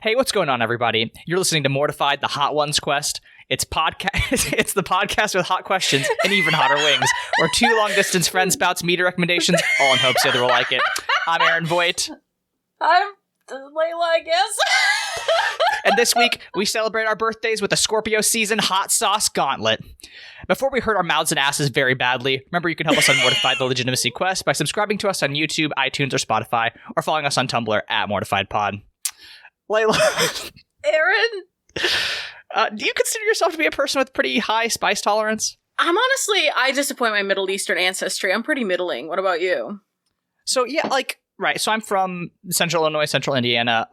Hey, what's going on, everybody? You're listening to Mortified, the Hot Ones Quest. It's it's the podcast with hot questions and even hotter wings, where two long-distance friends spouts media recommendations, all in hopes the other will like it. I'm Aaron Voigt. I'm Leyla, I guess. And this week, we celebrate our birthdays with the Scorpio season hot sauce gauntlet. Before we hurt our mouths and asses very badly, remember you can help us on Mortified the Legitimacy Quest by subscribing to us on YouTube, iTunes, or Spotify, or following us on Tumblr at MortifiedPod. Leyla. Aaron? Do you consider yourself to be a person with pretty high spice tolerance? I disappoint my Middle Eastern ancestry. I'm pretty middling. What about you? So, yeah, right. So I'm from Central Illinois, Central Indiana.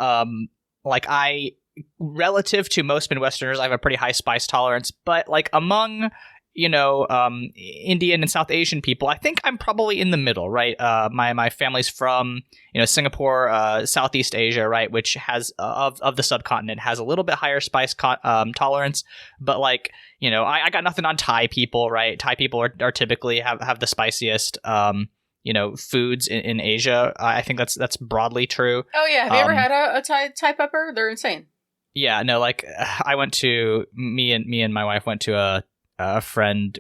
Relative to most Midwesterners, I have a pretty high spice tolerance. But, among, Indian and South Asian people, I think I'm probably in the middle, right? My family's from, Singapore, Southeast Asia, right? Which has, of the subcontinent, has a little bit higher spice tolerance. But, I got nothing on Thai people, right? Thai people are typically have the spiciest, foods in Asia. I think that's broadly true. Oh, yeah. Have you ever had a Thai pepper? They're insane. Yeah, no, I went to, me and my wife went to a friend,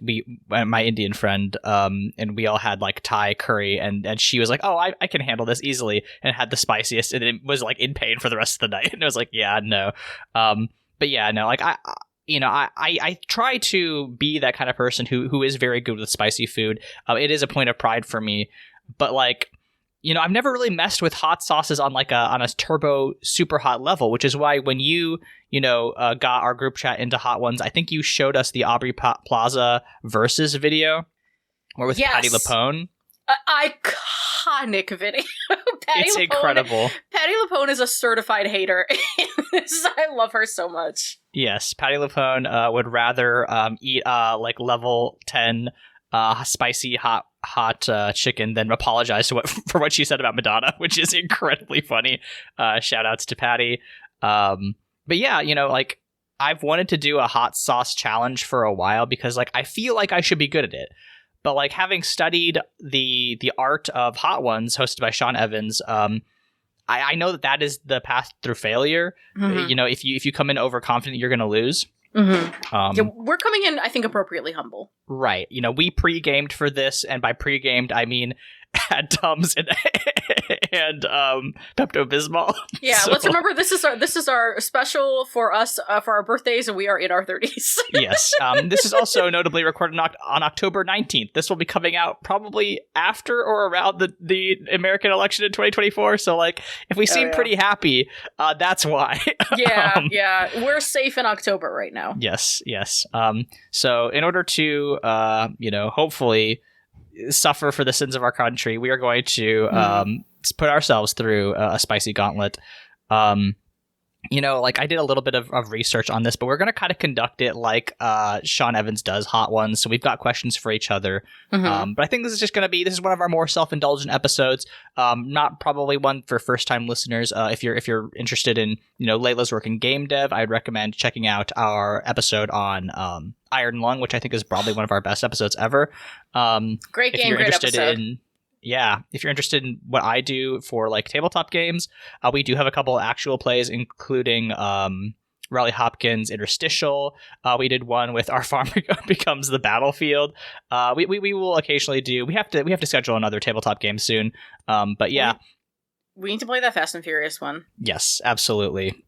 my Indian friend, and we all had Thai curry, and she was like, oh, I can handle this easily, and had the spiciest, and it was in pain for the rest of the night. And I was like, yeah, no. But yeah, no, I try to be that kind of person who is very good with spicy food. It is a point of pride for me, but I've never really messed with hot sauces on a turbo super hot level, which is why when you got our group chat into Hot Ones, I think you showed us the Aubrey Plaza Versus video, or with Patti LuPone. Iconic video. It's incredible. Patti LuPone is a certified hater. I love her so much. Yes, Patti LuPone would rather eat level 10 spicy hot chicken than apologize for what she said about Madonna, which is incredibly funny. Shout outs to Patty. But yeah, I've wanted to do a hot sauce challenge for a while because I feel like I should be good at it. But having studied the art of Hot Ones hosted by Sean Evans, I know that is the path through failure. Mm-hmm. If you come in overconfident, you're going to lose. Mm-hmm. We're coming in, I think, appropriately humble. Right. We pre-gamed for this, and by pre-gamed, I mean had Tums and Pepto-Bismol. Yeah, so. Let's remember this is our special for us for our birthdays, and we are in our 30s. Yes. This is also notably recorded on October 19th. This will be coming out probably after or around the American election in 2024. So if we seem pretty happy, that's why. Yeah. We're safe in October right now. Yes. So in order to hopefully suffer for the sins of our country, we are going to put ourselves through a spicy gauntlet. I did a little bit of research on this, but we're going to kind of conduct it like Sean Evans does Hot Ones. So we've got questions for each other. Mm-hmm. But I think this is one of our more self-indulgent episodes. Not probably one for first-time listeners. If you're interested in Leyla's work in game dev, I'd recommend checking out our episode on Iron Lung, which I think is probably one of our best episodes ever. Great game, great episode. If you're interested in what I do for tabletop games, we do have a couple of actual plays, including Riley Hopkins' Interstitial. We did one with Our Farm Becomes the Battlefield. We will occasionally do. We have to schedule another tabletop game soon. But yeah, we need to play that Fast and Furious one. Yes, absolutely.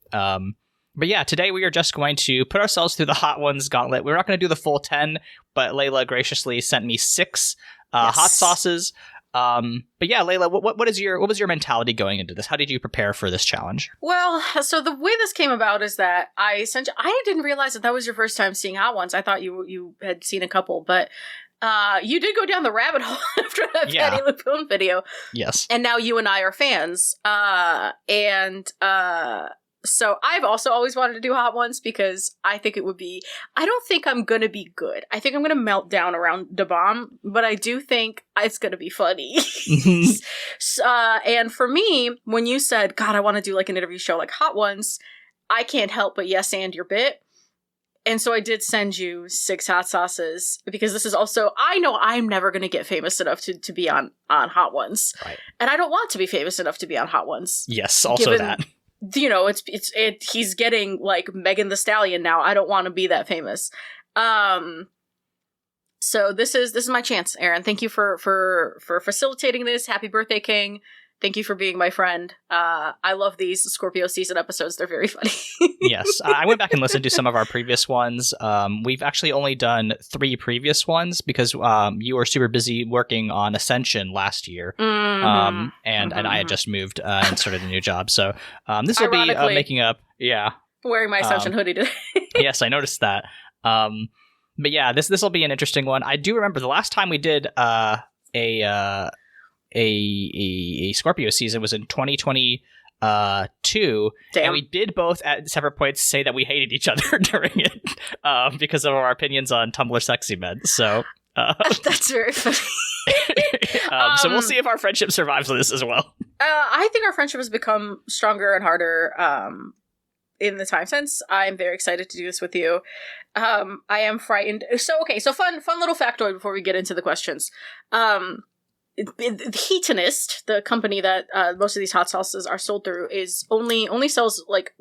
But yeah, today we are just going to put ourselves through the Hot Ones gauntlet. We're not going to do the full 10, but Leyla graciously sent me 6 hot sauces. But yeah, Leyla, what was your mentality going into this? How did you prepare for this challenge? Well, so the way this came about is that I didn't realize that was your first time seeing Hot Ones. I thought you had seen a couple, but you did go down the rabbit hole after that Patti LuPone video. Yes. And now you and I are fans. So I've also always wanted to do Hot Ones because I think I don't think I'm going to be good. I think I'm going to melt down around the bomb, but I do think it's going to be funny. And for me, when you said, God, I want to do an interview show like Hot Ones, I can't help but yes and your bit. And so I did send you 6 hot sauces because this is also, I know I'm never going to get famous enough to be on Hot Ones. Right. And I don't want to be famous enough to be on Hot Ones. Yes, also that. you know, he's getting like Megan the Stallion now. I don't want to be that famous. So this is my chance, Aaron. Thank you for facilitating this. Happy birthday, King. Thank you for being my friend. I love these Scorpio season episodes. They're very funny. Yes. I went back and listened to some of our previous ones. We've actually only done 3 previous ones because you were super busy working on Ascension last year. And I had just moved and started a new job. So this will be making up. Yeah. Wearing my Ascension hoodie today. Yes, I noticed that. But yeah, this will be an interesting one. I do remember the last time we did a Scorpio season was in 2022. And we did both at separate points say that we hated each other during it because of our opinions on Tumblr sexy men. So that's very funny. So we'll see if our friendship survives this as well. I think our friendship has become stronger and harder in the time since. I'm very excited to do this with you. I am frightened. So fun little factoid before we get into the questions. Heatonist, the company that most of these hot sauces are sold through, is only sells like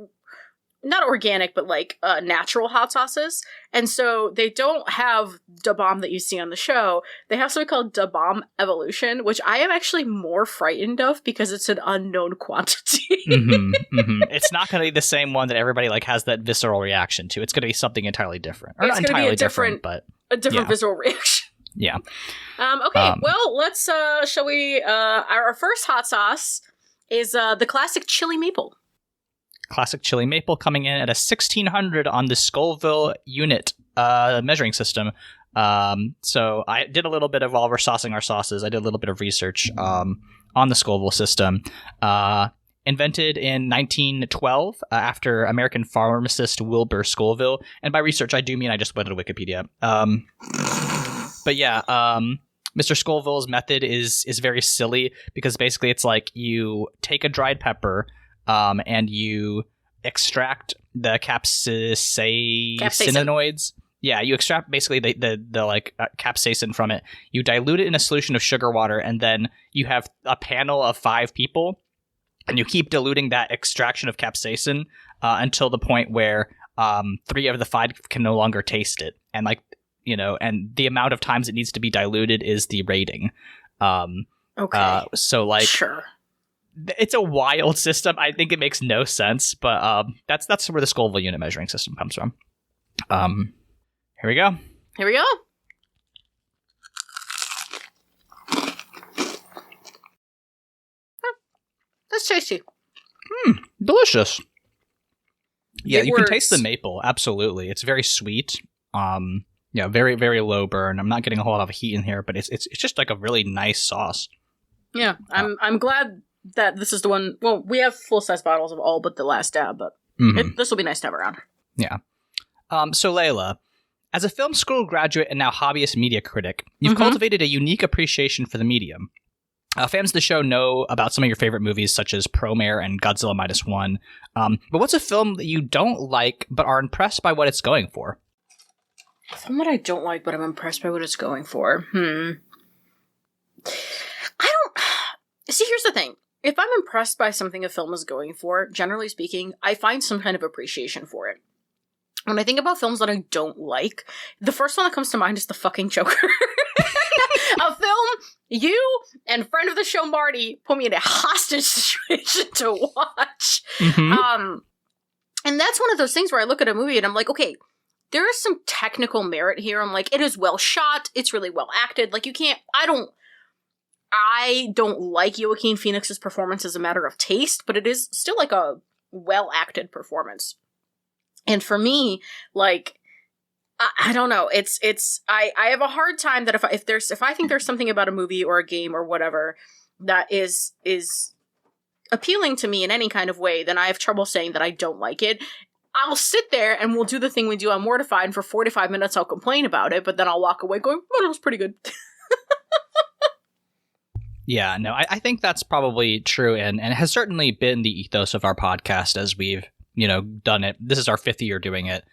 not organic but like natural hot sauces, and so they don't have Da Bomb that you see on the show. They have something called Da Bomb Evolution, which I am actually more frightened of because it's an unknown quantity. It's not going to be the same one that everybody like has that visceral reaction to. It's going to be something entirely different, or not entirely different, but a different visceral reaction. Yeah. Okay. Well, let's. Shall we? Our first hot sauce is the classic chili maple. Classic chili maple coming in at a 1600 on the Scoville unit measuring system. So I did a little bit of, while we're saucing our sauces, I did a little bit of research on the Scoville system. Invented in 1912 after American pharmacist Wilbur Scoville. And by research, I do mean I just went to Wikipedia. But yeah, Mr. Scoville's method is very silly because basically it's like you take a dried pepper and you extract the capsaicinoids. Yeah, you extract basically the capsaicin from it. You dilute it in a solution of sugar water, and then you have a panel of 5 people, and you keep diluting that extraction of capsaicin until the point where 3 of the 5 can no longer taste it, and and the amount of times it needs to be diluted is the rating. Okay. So like, sure. It's a wild system. I think it makes no sense, but that's where the Scoville unit measuring system comes from. Here we go. Here we go. That's tasty. Delicious. Yeah, It you works. can taste the maple. Absolutely. It's very sweet. Yeah, very, very low burn. I'm not getting a whole lot of heat in here, but it's just like a really nice sauce. Yeah, I'm glad that this is the one. Well, we have full-size bottles of all but the last dab, but this will be nice to have around. Yeah. So Leyla, as a film school graduate and now hobbyist media critic, you've cultivated a unique appreciation for the medium. Fans of the show know about some of your favorite movies, such as Promare and Godzilla Minus One. But what's a film that you don't like but are impressed by what it's going for? A film that I don't like, but I'm impressed by what it's going for. I don't... See, here's the thing. If I'm impressed by something a film is going for, generally speaking, I find some kind of appreciation for it. When I think about films that I don't like, the first one that comes to mind is the fucking Joker. A film you and friend of the show Marty put me in a hostage situation to watch. And that's one of those things where I look at a movie and I'm like, okay, there is some technical merit here. I'm like, it is well shot. It's really well acted. Like, you can't, I don't like Joaquin Phoenix's performance as a matter of taste, but it is still like a well acted performance. And for me, like, I don't know. I have a hard time that if I think there's something about a movie or a game or whatever that is appealing to me in any kind of way, then I have trouble saying that I don't like it. I'll sit there and we'll do the thing we do on Mortified, and for 45 minutes I'll complain about it, but then I'll walk away going, oh, that was pretty good. Yeah, no, I think that's probably true, and it has certainly been the ethos of our podcast as we've, done it. This is our 5th year doing it.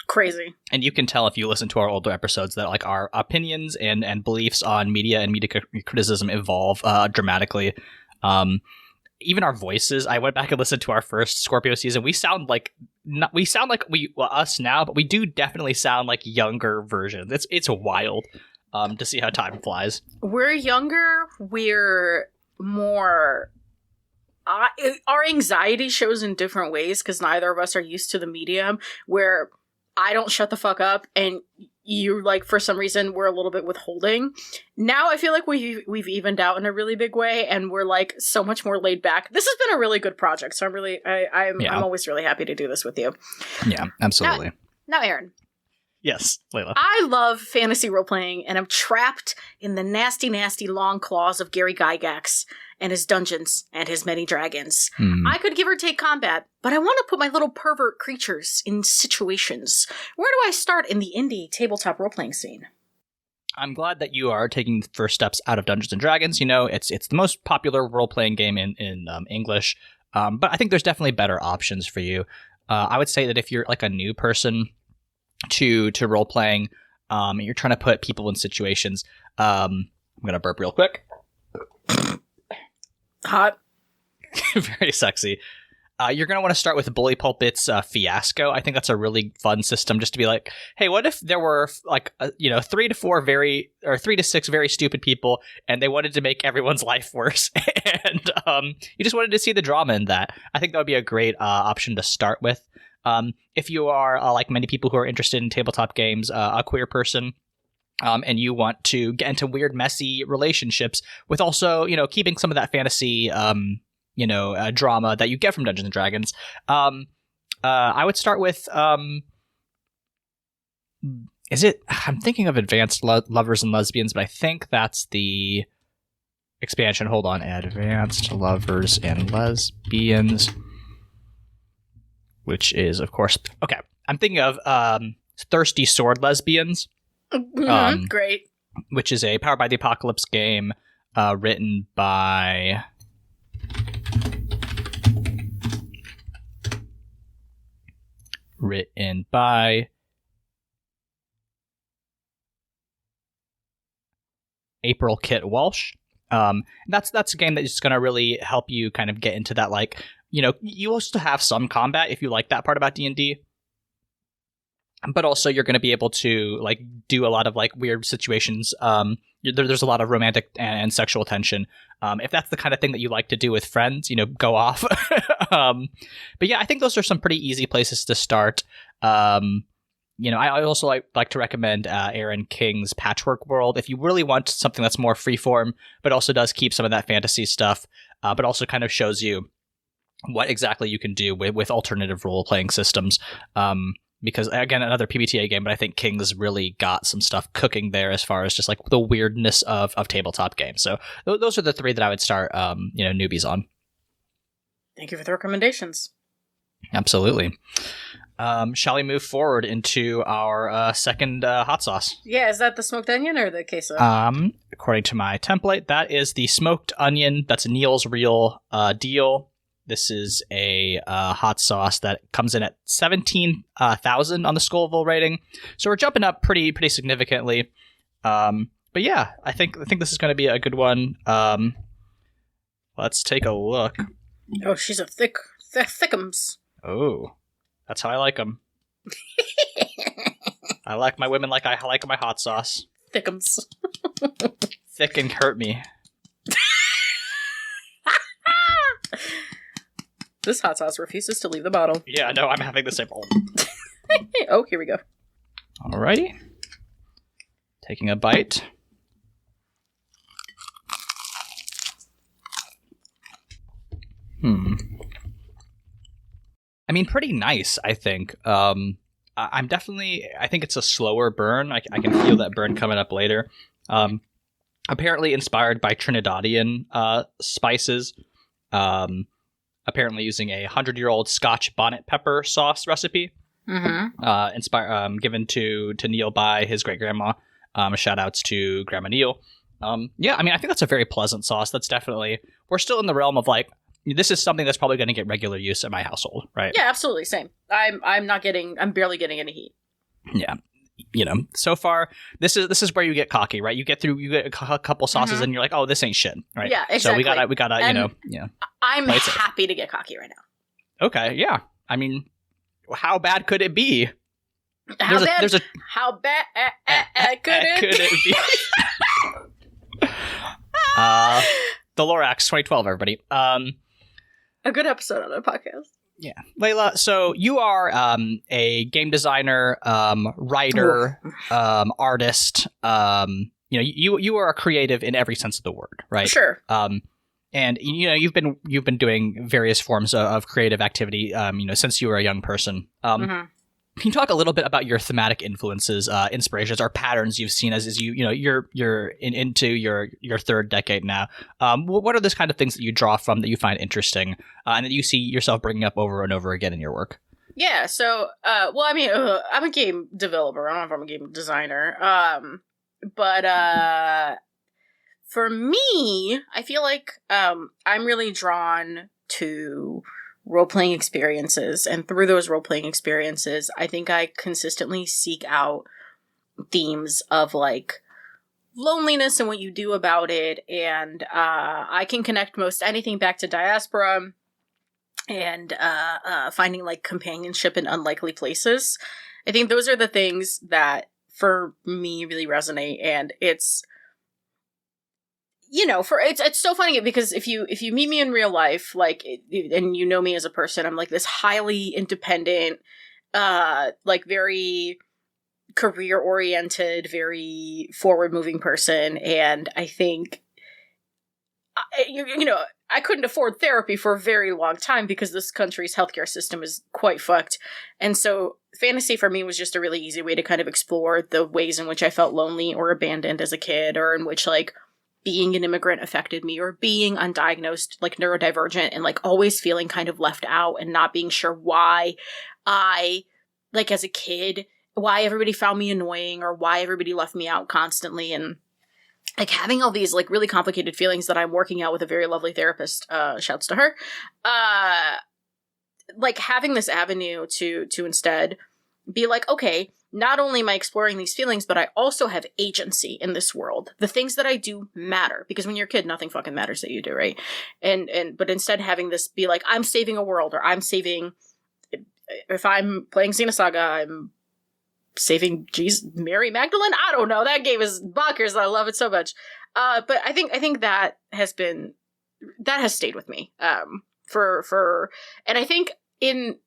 Crazy. And you can tell if you listen to our older episodes that like our opinions and beliefs on media and media criticism evolve dramatically. even our voices. I went back and listened to our first Scorpio season. We sound like us now, but we do definitely sound like younger versions. It's wild to see how time flies. We're younger. We're more. Our anxiety shows in different ways because neither of us are used to the medium. Where I don't shut the fuck up, and you, like, for some reason, we're a little bit withholding. Now I feel like we've evened out in a really big way, and we're, like, so much more laid back. This has been a really good project, so I'm always really happy to do this with you. Yeah, absolutely. Now Aaron. Yes, Leyla. I love fantasy role-playing, and I'm trapped in the nasty, nasty long claws of Gary Gygax and his dungeons and his many dragons. I could give or take combat, but I want to put my little pervert creatures in situations. Where do I start in the indie tabletop role-playing scene? I'm glad that you are taking the first steps out of Dungeons & Dragons. You know, it's the most popular role-playing game in English, but I think there's definitely better options for you. I would say that if you're like a new person to role-playing, and you're trying to put people in situations, I'm going to burp real quick. Hot. Very sexy. You're going to want to start with Bully Pulpit's Fiasco. I think that's a really fun system just to be like, hey, what if there were 3 to 6 very stupid people and they wanted to make everyone's life worse and you just wanted to see the drama in that. I think that would be a great option to start with. If you are like many people who are interested in tabletop games, a queer person, and you want to get into weird, messy relationships with also, keeping some of that fantasy, drama that you get from Dungeons and Dragons. I would start with, I'm thinking of Advanced Lovers and Lesbians, but I think that's the expansion. Hold on. Advanced Lovers and Lesbians, which is, of course, okay. I'm thinking of Thirsty Sword Lesbians. Great. Which is a Powered by the Apocalypse game written by... April Kit Walsh. That's a game that's going to really help you kind of get into that, like, you also have some combat if you like that part about D&D. But also you're going to be able to like do a lot of like weird situations. There's a lot of romantic and sexual tension. If that's the kind of thing that you like to do with friends, go off. But yeah, I think those are some pretty easy places to start. I also like to recommend Aaron King's Patchwork World if you really want something that's more freeform, but also does keep some of that fantasy stuff, but also kind of shows you what exactly you can do with alternative role-playing systems. Because, again, another PBTA game, but I think King's really got some stuff cooking there as far as just like the weirdness of tabletop games. So those are the 3 that I would start, newbies on. Thank you for the recommendations. Absolutely. Shall we move forward into our second hot sauce? Yeah, is that the smoked onion or the queso? According to my template, that is the smoked onion. That's Neil's real deal. This is a hot sauce that comes in at 17,000 on the Scoville rating, so we're jumping up pretty significantly. But yeah, I think this is going to be a good one. Let's take a look. Oh, she's a thickums. Oh, that's how I like them. I like my women like I like my hot sauce. Thickums. Thick and hurt me. This hot sauce refuses to leave the bottle. Yeah, no, I'm having the same problem. Oh, here we go. Alrighty. Taking a bite. I mean, pretty nice, I think. I think it's a slower burn. I can feel that burn coming up later. Apparently inspired by Trinidadian spices. Apparently using a 100-year-old Scotch bonnet pepper sauce recipe, given to Neil by his great-grandma. Shout-outs to Grandma Neil. Yeah, I mean, I think that's a very pleasant sauce. That's definitely... We're still in the realm of, like, this is something that's probably going to get regular use at my household, right? Yeah, absolutely, same. I'm barely getting any heat. Yeah. So far, this is where you get cocky, right? You get a couple sauces and you're like, oh, this ain't shit, right? Yeah, exactly. So we gotta, yeah. I'm Play it safe. happy to get cocky right now. Okay, yeah. I mean, how bad could it be? How bad could Could it it be? The Lorax 2012, everybody. A good episode on the podcast. Yeah. Leyla, so you are a game designer, writer, artist. You are a creative in every sense of the word, right? Sure. And you've been doing various forms of creative activity, since you were a young person. Can you talk a little bit about your thematic influences, inspirations, or patterns you've seen as you're into your third decade now? What are those kind of things that you draw from that you find interesting, and that you see yourself bringing up over and over again in your work? Yeah. So, I'm a game developer. I don't know if I'm a game designer. But for me, I feel like I'm really drawn to role-playing experiences, and through those role-playing experiences, I think I consistently seek out themes of like loneliness and what you do about it, and I can connect most anything back to diaspora and finding like companionship in unlikely places. I think those are the things that for me really resonate, and it's it's so funny because if you meet me in real life, like, and you know me as a person, I'm like this highly independent, like very career oriented, very forward moving person. And I think, I couldn't afford therapy for a very long time because this country's healthcare system is quite fucked. And so fantasy for me was just a really easy way to kind of explore the ways in which I felt lonely or abandoned as a kid, or in which like being an immigrant affected me, or being undiagnosed, like neurodivergent, and like always feeling kind of left out and not being sure why I, like as a kid, why everybody found me annoying or why everybody left me out constantly. And like having all these like really complicated feelings that I'm working out with a very lovely therapist, shouts to her, like having this avenue to instead be like, okay, not only am I exploring these feelings, but I also have agency in this world. The things that I do matter, because when you're a kid, nothing fucking matters that you do, right? But instead having this be like, I'm saving a world, or I'm saving, if I'm playing Xenosaga, I'm saving Mary Magdalene? I don't know. That game is bonkers. I love it so much. But I think that has stayed with me. And I think in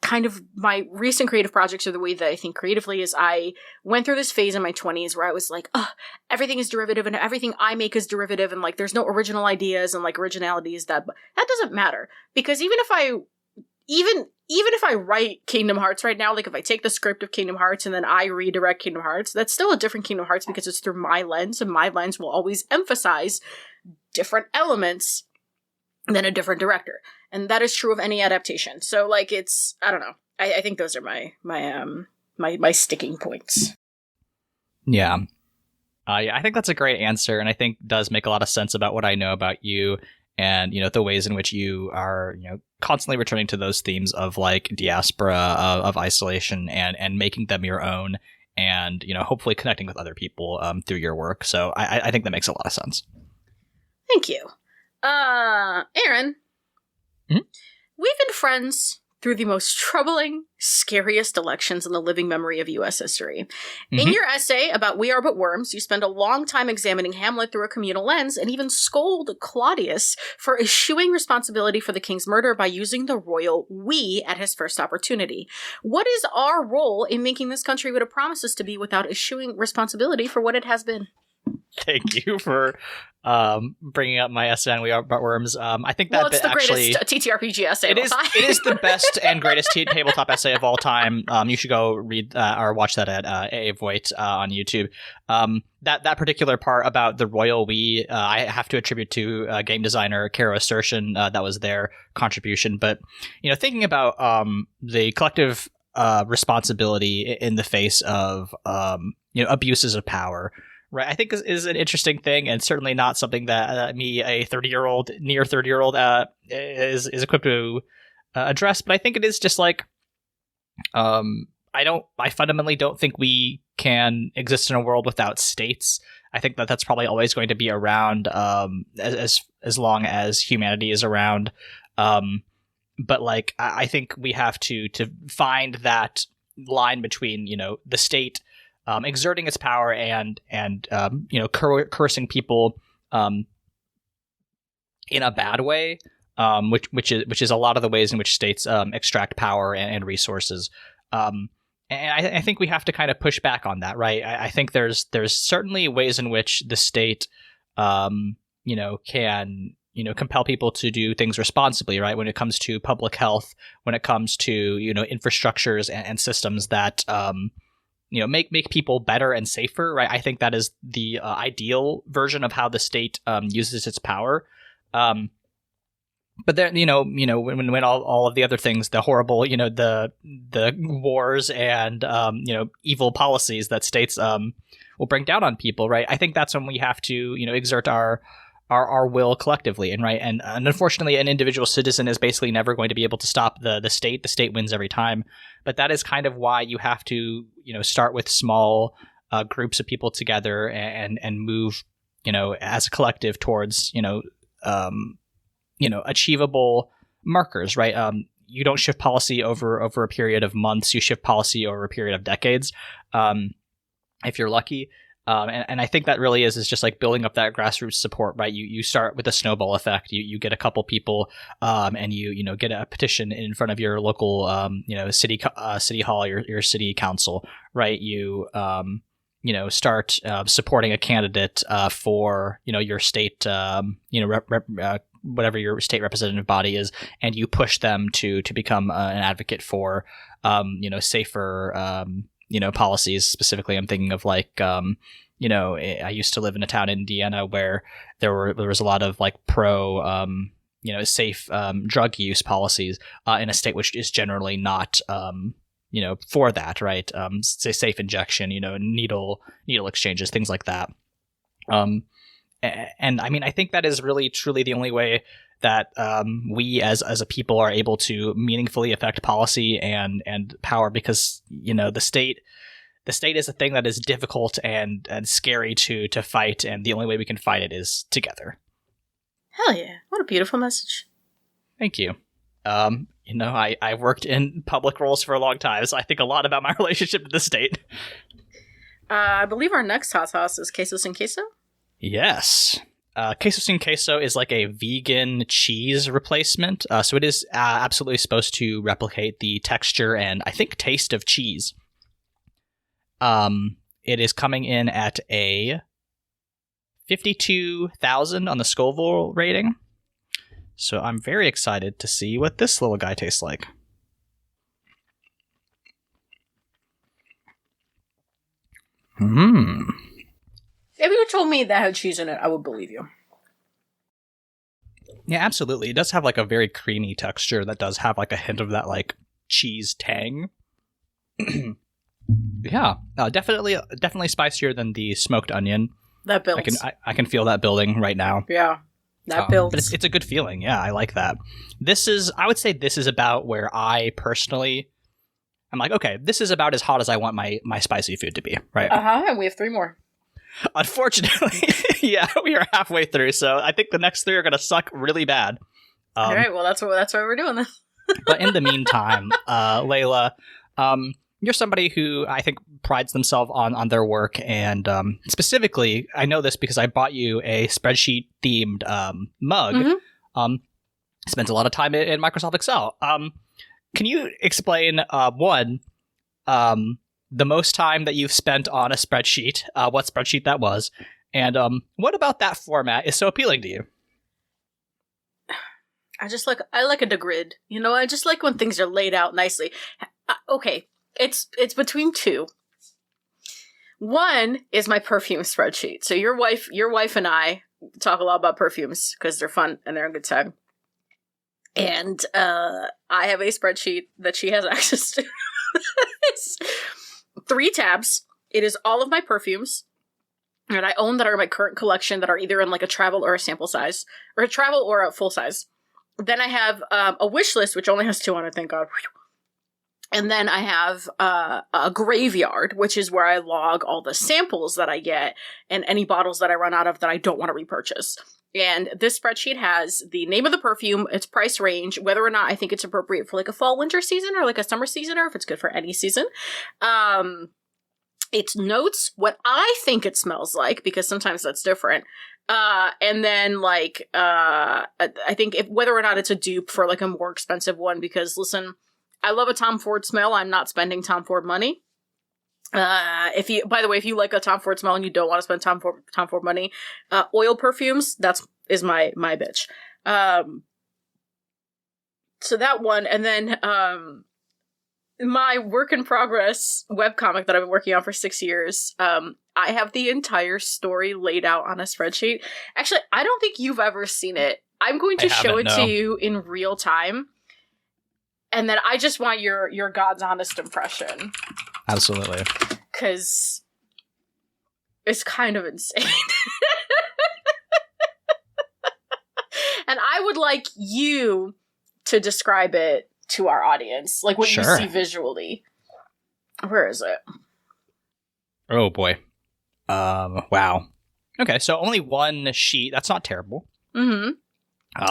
kind of my recent creative projects, or the way that I think creatively, is I went through this phase in my 20s where I was like, everything is derivative and everything I make is derivative, and like there's no original ideas, and like originality is that doesn't matter, because even if I write Kingdom Hearts right now, like if I take the script of Kingdom Hearts and then I redirect Kingdom Hearts, that's still a different Kingdom Hearts because it's through my lens, and my lens will always emphasize different elements than a different director. And that is true of any adaptation. So like it's, I don't know. I think those are my sticking points. Yeah. I think that's a great answer, and I think does make a lot of sense about what I know about you, and the ways in which you are constantly returning to those themes of like diaspora, of isolation, and making them your own, and hopefully connecting with other people through your work. So I think that makes a lot of sense. Thank you. Aaron, we've been friends through the most troubling, scariest elections in the living memory of U.S. history. In your essay about We Are But Worms, you spend a long time examining Hamlet through a communal lens, and even scold Claudius for eschewing responsibility for the king's murder by using the royal we at his first opportunity. What is our role in making this country what it promises to be without eschewing responsibility for what it has been? Thank you for bringing up my essay on We Are But Worms. I think that it's the actually, greatest TTRPG essay of all time. It is the best and greatest tabletop essay of all time. You should go read or watch that at AA Voigt on YouTube. That particular part about the royal we, I have to attribute to game designer Kara Assertion. That was their contribution. But thinking about the collective responsibility in the face of abuses of power. Right, I think is an interesting thing, and certainly not something that me, a near 30-year-old, is equipped to address. But I think it is just like, I fundamentally don't think we can exist in a world without states. I think that that's probably always going to be around, as as long as humanity is around. But like, I think we have to find that line between, you know, the state exerting its power and you know, cursing people in a bad way, which is a lot of the ways in which states extract power and resources. And I think we have to kind of push back on that, right? I think there's certainly ways in which the state, you know, can, you know, compel people to do things responsibly, right? When it comes to public health, when it comes to, you know, infrastructures and systems that, you know, make people better and safer, right? I think that is the ideal version of how the state uses its power. But then, you know, when all of the other things, the horrible, you know, the wars and, you know, evil policies that states will bring down on people, right? I think that's when we have to, you know, exert our will collectively, and right, and unfortunately, an individual citizen is basically never going to be able to stop the state. The state wins every time, but that is kind of why you have to, you know, start with small groups of people together and move, you know, as a collective towards, you know, achievable markers, right? You don't shift policy over a period of months. You shift policy over a period of decades, if you're lucky. And I think that really is just like building up that grassroots support, right? You start with a snowball effect. You get a couple people, and you know, get a petition in front of your local, you know, city hall, your city council, right? You know, start supporting a candidate for, you know, your state, you know, whatever your state representative body is, and you push them to become an advocate for, you know, safer, you know, policies. Specifically, I'm thinking of like, you know, I used to live in a town in Indiana where there was a lot of like pro, you know, safe drug use policies in a state which is generally not, you know, for that, right? Say safe injection, you know, needle exchanges, things like that. And I mean, I think that is really truly the only way that we as a people are able to meaningfully affect policy and power, because, you know, the state is a thing that is difficult and scary to fight, and the only way we can fight it is together. Hell yeah. What a beautiful message. Thank you. You know, I've worked in public roles for a long time, so I think a lot about my relationship with the state. I believe our next hot sauce is queso sin queso? Yes. Queso sin queso is like a vegan cheese replacement. So it is absolutely supposed to replicate the texture and I think taste of cheese. It is coming in at a 52,000 on the Scoville rating. So I'm very excited to see what this little guy tastes like. If you told me that had cheese in it, I would believe you. Yeah, absolutely. It does have like a very creamy texture that does have like a hint of that like cheese tang. Yeah, definitely spicier than the smoked onion. That builds. I can feel that building right now. Yeah, that builds. But it's a good feeling. Yeah, I like that. I would say this is about where I personally, I'm like, okay, this is about as hot as I want my spicy food to be, right? And we have 3 more. Unfortunately, yeah, we are halfway through, so I think the next 3 are going to suck really bad. All right, well, that's why we're doing this. But in the meantime, Leyla, you're somebody who I think prides themselves on their work, and specifically, I know this because I bought you a spreadsheet-themed mug. Mm-hmm. Spends a lot of time in Microsoft Excel. Can you explain, one, the most time that you've spent on a spreadsheet, what spreadsheet that was, and what about that format is so appealing to you? I like a grid. You know, I just like when things are laid out nicely. Okay, it's between 2. One is my perfume spreadsheet. So your wife and I talk a lot about perfumes because they're fun and they're a good time. And I have a spreadsheet that she has access to. It's 3 tabs. It is all of my perfumes that I own that are in my current collection that are either in like a travel or a sample size, or a travel or a full size. Then I have a wish list, which only has 2 on it, thank God. And then I have a graveyard, which is where I log all the samples that I get and any bottles that I run out of that I don't want to repurchase. And this spreadsheet has the name of the perfume, its price range, whether or not I think it's appropriate for like a fall winter season or like a summer season, or if it's good for any season. Its notes, what I think it smells like, because sometimes that's different. And then like I think whether or not it's a dupe for like a more expensive one, because listen, I love a Tom Ford smell. I'm not spending Tom Ford money. By the way, if you like a Tom Ford smell and you don't want to spend Tom Ford money, oil perfumes, is my bitch. So that one, and then, my work in progress webcomic that I've been working on for 6 years, I have the entire story laid out on a spreadsheet. Actually, I don't think you've ever seen it. I'm going to show it to you in real time. And then I just want your God's honest impression. Absolutely. Because it's kind of insane. And I would like you to describe it to our audience. Like what you see visually. Where is it? Oh boy. Wow. Okay, so only one sheet. That's not terrible. Mm-hmm.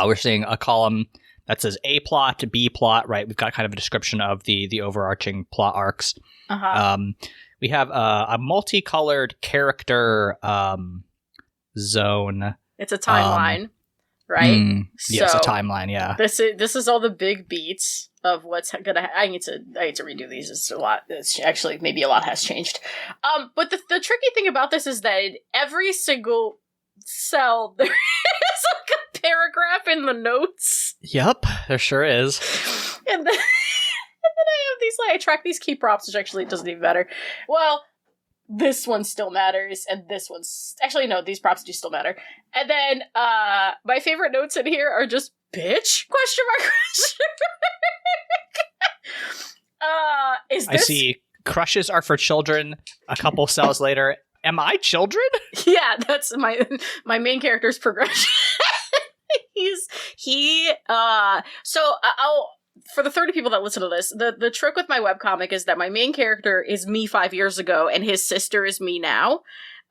We're seeing a column that says A plot, B plot, right? We've got kind of a description of the overarching plot arcs. Uh-huh. We have a multicolored character zone. It's a timeline, right? Yes, a timeline. Yeah. This is all the big beats of what's gonna. I need to redo these. It's a lot. It's actually maybe a lot has changed. But the tricky thing about this is that in every single cell there is like a paragraph in the notes. Yep, there sure is. And then I have these, like, I track these key props, which actually doesn't even matter. Well, this one still matters, and this one's... Actually, no, these props do still matter. And then, my favorite notes in here are just, bitch? Question mark. Is this... I see crushes are for children. A couple cells later, am I children? Yeah, that's my main character's progression. For the 30 people that listen to this, the trick with my webcomic is that my main character is me 5 years ago and his sister is me now.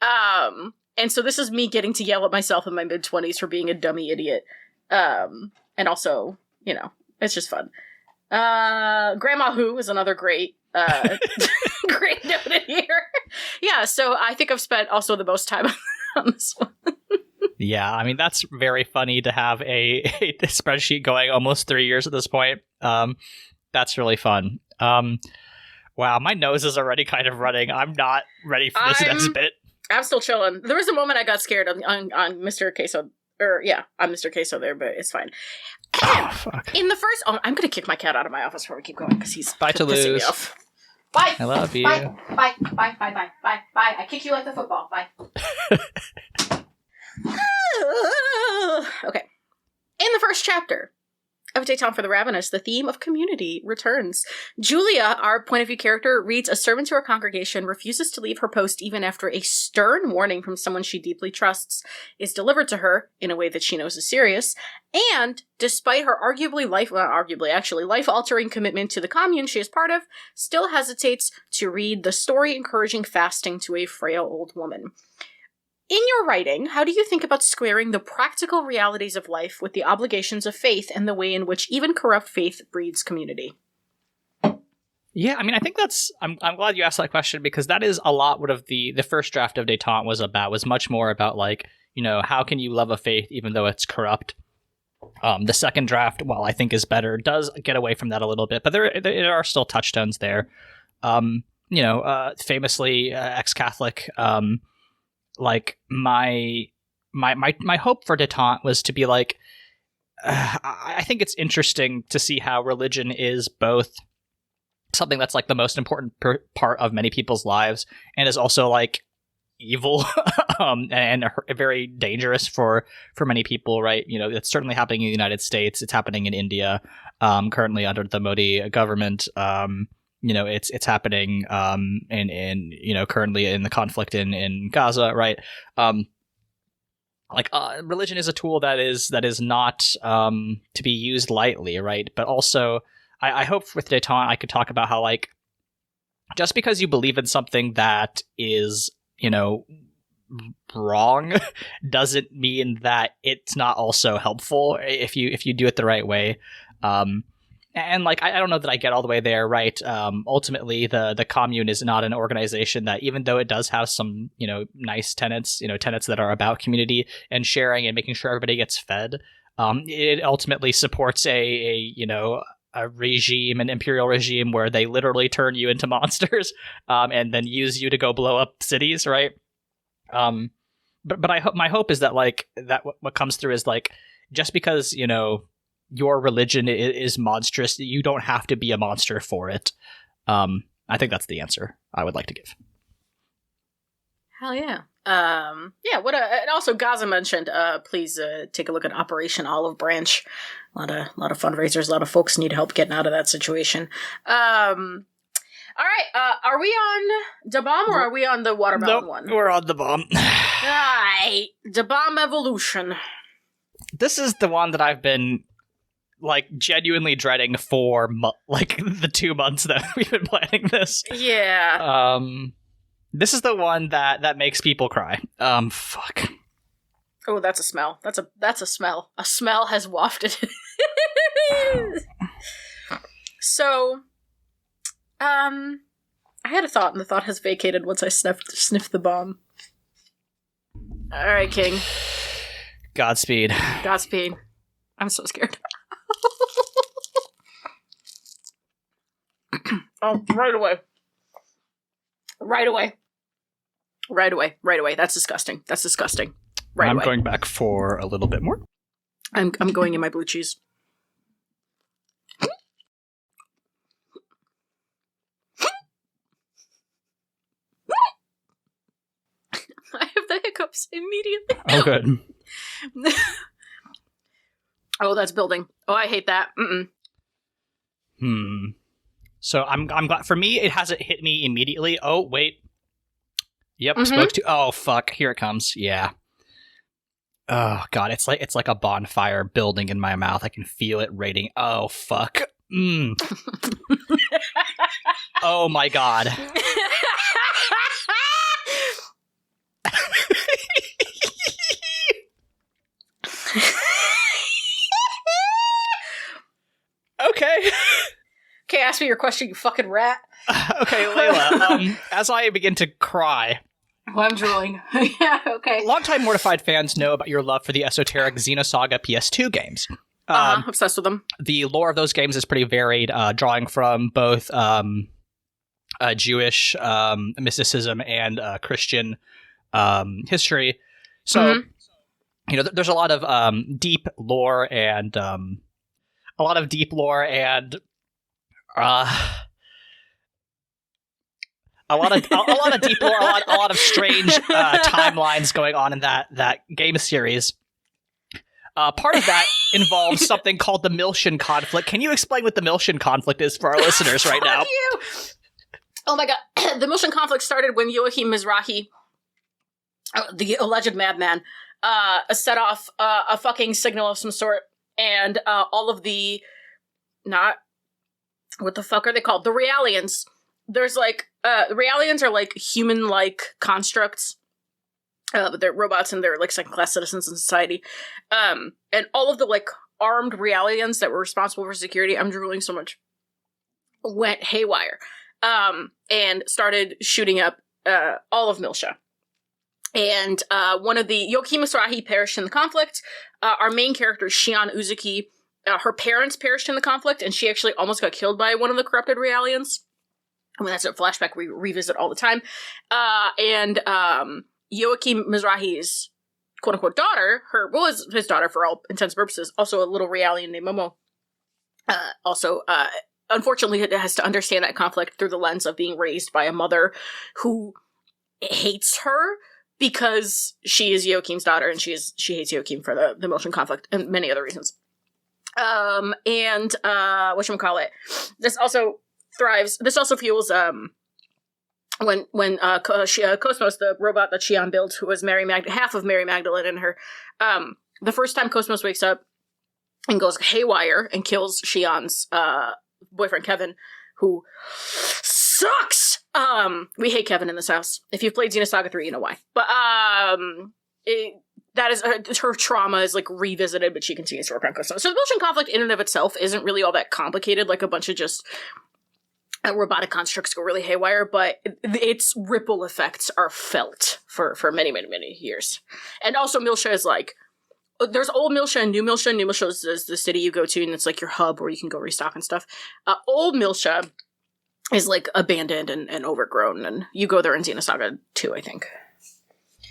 And so this is me getting to yell at myself in my mid-20s for being a dummy idiot. And also, you know, it's just fun. Grandma Who is another great great note in here. Yeah, so I think I've spent also the most time on this one. Yeah, I mean, that's very funny to have a spreadsheet going almost 3 years at this point. That's really fun. Wow, my nose is already kind of running. I'm not ready for this next bit. I'm still chilling. There was a moment I got scared on Mr. Queso. On Mr. Queso there, but it's fine. Oh, fuck. In the first... Oh, I'm going to kick my cat out of my office before we keep going, because he's Bye, pissing me off. Bye! I love you. Bye. Bye. Bye. Bye. Bye. Bye. Bye. I kick you like the football. Bye. Okay. In the first chapter of Détente for the Ravenous, the theme of community returns. Julia, our point of view character, reads a sermon to her congregation, refuses to leave her post even after a stern warning from someone she deeply trusts is delivered to her in a way that she knows is serious, and despite her life-altering commitment to the commune she is part of, still hesitates to read the story encouraging fasting to a frail old woman. In your writing, how do you think about squaring the practical realities of life with the obligations of faith and the way in which even corrupt faith breeds community? Yeah, I mean, I think I'm glad you asked that question, because that is a lot what the first draft of Détente was about. Was much more about, like, you know, how can you love a faith even though it's corrupt? The second draft, while I think is better, does get away from that a little bit, but there are still touchstones there. Famously ex-Catholic. Like my hope for Détente was to be like, I think it's interesting to see how religion is both something that's like the most important part of many people's lives, and is also like evil and very dangerous for many people, right? You know, it's certainly happening in the United States. It's happening in India, currently under the Modi government. It's happening currently in the conflict in Gaza, right? Religion is a tool that is not to be used lightly, right? But also, I hope with Detente I could talk about how, like, just because you believe in something that is, wrong doesn't mean that it's not also helpful if you do it the right way. And like, I don't know that I get all the way there, right? Ultimately, the commune is not an organization that, even though it does have some, nice tenets, tenets that are about community and sharing and making sure everybody gets fed, it ultimately supports a regime, an imperial regime, where they literally turn you into monsters, and then use you to go blow up cities, right? But my hope is that, like, that what comes through is, like, just because, your religion is monstrous, you don't have to be a monster for it. I think that's the answer I would like to give. Hell yeah. And also Gaza mentioned, please take a look at Operation Olive Branch. A lot of fundraisers, a lot of folks need help getting out of that situation. All right, are we on the bomb or are we on the watermelon one? We're on the bomb. Alright, the bomb evolution. This is the one that I've been, like, genuinely dreading for the 2 months that we've been planning this. Yeah. This is the one that makes people cry. Fuck. Oh, that's a smell. That's a smell. A smell has wafted. So, I had a thought, and the thought has vacated once I sniffed the bomb. All right, King. Godspeed. I'm so scared. Oh, right away. That's disgusting. I'm going back for a little bit more. I'm going in my blue cheese. I have the hiccups immediately. Oh, good. Oh, that's building. Oh, I hate that. So I'm glad. For me, it hasn't hit me immediately. Oh, wait. Yep, spoke to. Oh, fuck. Here it comes. Yeah. Oh, God. It's like a bonfire building in my mouth. I can feel it radiating. Oh, fuck. Oh, my God. Okay. Okay, ask me your question, you fucking rat. Okay, Leyla. As I begin to cry. Well, I'm drooling. Yeah, okay. Longtime Mortified fans know about your love for the esoteric Xenosaga PS2 games. Obsessed with them. The lore of those games is pretty varied, drawing from both Jewish mysticism and Christian history. So, there's a lot of deep lore and a lot of deep lore, a lot of strange timelines going on in that game series. Part of that involves something called the Miltian conflict. Can you explain what the Miltian conflict is for our listeners right now? You. Oh my god. The Miltian conflict started when Joachim Mizrahi, the alleged madman, set off a fucking signal of some sort, and all of the, not, what the fuck are they called? The Realians. There's like, the Realians are like human-like constructs, but they're robots and they're like second-class citizens in society. And all of the like armed Realians that were responsible for security, I'm drooling so much, went haywire, and started shooting up all of Milsha. And one of the Joachim Mizrahi perished in the conflict. Our main character, Shion Uzuki, her parents perished in the conflict, and she actually almost got killed by one of the corrupted Realians. I mean, that's a flashback we revisit all the time. And Joachim Mizrahi's quote-unquote daughter, his daughter for all intents and purposes, also a little Realian named Momo, unfortunately has to understand that conflict through the lens of being raised by a mother who hates her because she is Joachim's daughter, and she hates Joachim for the Miltian conflict and many other reasons. Whatchamacallit, this also thrives. This also fuels when Cosmos, the robot that Shion built, who was half of Mary Magdalene in her, the first time Cosmos wakes up and goes haywire and kills Shion's boyfriend Kevin, who sucks. We hate Kevin in this house. If you've played Xenosaga 3, you know why. But that is her trauma is like revisited, but she continues to work on custom. So the bullshit conflict in and of itself isn't really all that complicated, like a bunch of just robotic constructs go really haywire, but its ripple effects are felt for many, many, many years. And also Milsha is like, there's old Milsha and new Milsha. New Milsha is the city you go to, and it's like your hub where you can go restock and stuff. Old Milsha is like abandoned and overgrown, and you go there in Xenosaga 2, I think.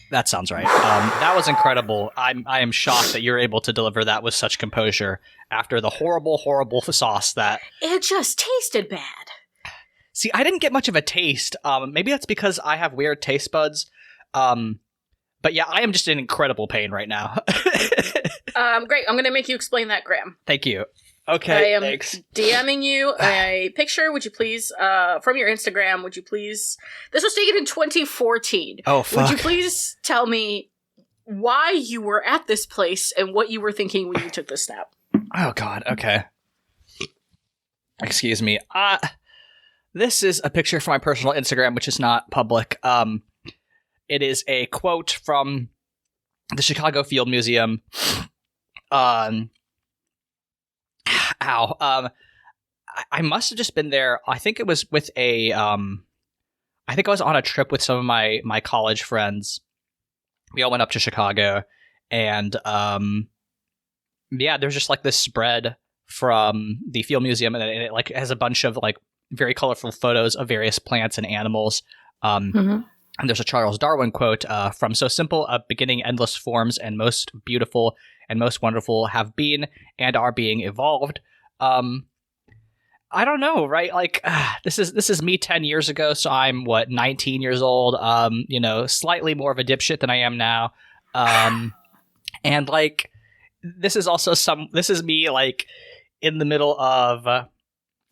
That sounds right. That was incredible. I am shocked that you're able to deliver that with such composure after the horrible, horrible sauce that... It just tasted bad. See, I didn't get much of a taste. Maybe that's because I have weird taste buds. But yeah, I am just in incredible pain right now. Great. I'm going to make you explain that, Graham. Thank you. Okay, I am thanks. DMing you a picture, would you please, from your Instagram, would you please... This was taken in 2014. Oh, fuck. Would you please tell me why you were at this place and what you were thinking when you took this snap? Oh, God. Okay. Excuse me. This is a picture from my personal Instagram, which is not public. It is a quote from the Chicago Field Museum. I must have just been there. I think it was with I think I was on a trip with some of my college friends. We all went up to Chicago, and yeah, there's just like this spread from the Field Museum, and it like has a bunch of like very colorful photos of various plants and animals. And there's a Charles Darwin quote from "So simple a beginning, endless forms, and most beautiful and most wonderful have been and are being evolved." I don't know, right? Like, this is me 10 years ago, so I'm 19 years old. Slightly more of a dipshit than I am now. And like, this is me like in the middle of.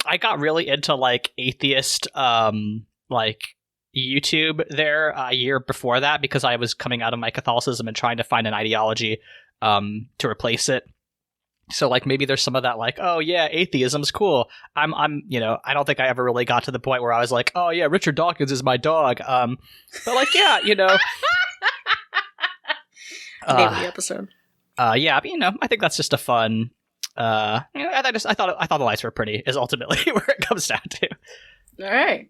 I got really into like atheist, like YouTube there a year before that because I was coming out of my Catholicism and trying to find an ideology to replace it. So like maybe there's some of that like, oh yeah, atheism's cool. I'm I don't think I ever really got to the point where I was like, oh yeah, Richard Dawkins is my dog. But like yeah, Name of the episode. Yeah, but, I think that's just a fun. I thought the lights were pretty. Is ultimately where it comes down to. All right,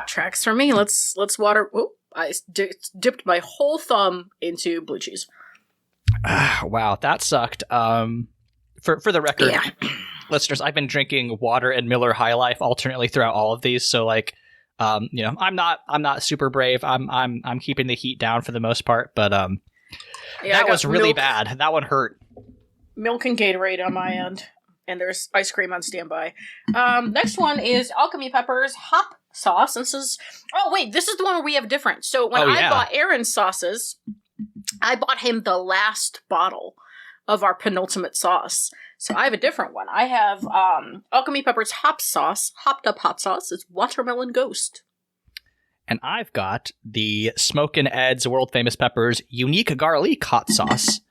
tracks for me. Let's water. Oh, I dipped my whole thumb into blue cheese. Wow, that sucked. For the record, yeah. Listeners, I've been drinking water and Miller High Life alternately throughout all of these. So like, I'm not super brave. I'm keeping the heat down for the most part. But that was really bad. That one hurt. Milk and Gatorade on my end, and there's ice cream on standby. Next one is Alchemy Pepper's hop sauce. This is the one where we have a difference. So when I bought Aaron's sauces, I bought him the last bottle of our penultimate sauce. So I have a different one. I have Alchemy Pepper's hop sauce, hopped up hot sauce. It's Watermelon Ghost. And I've got the Smokin' Ed's world famous peppers unique garlic hot sauce.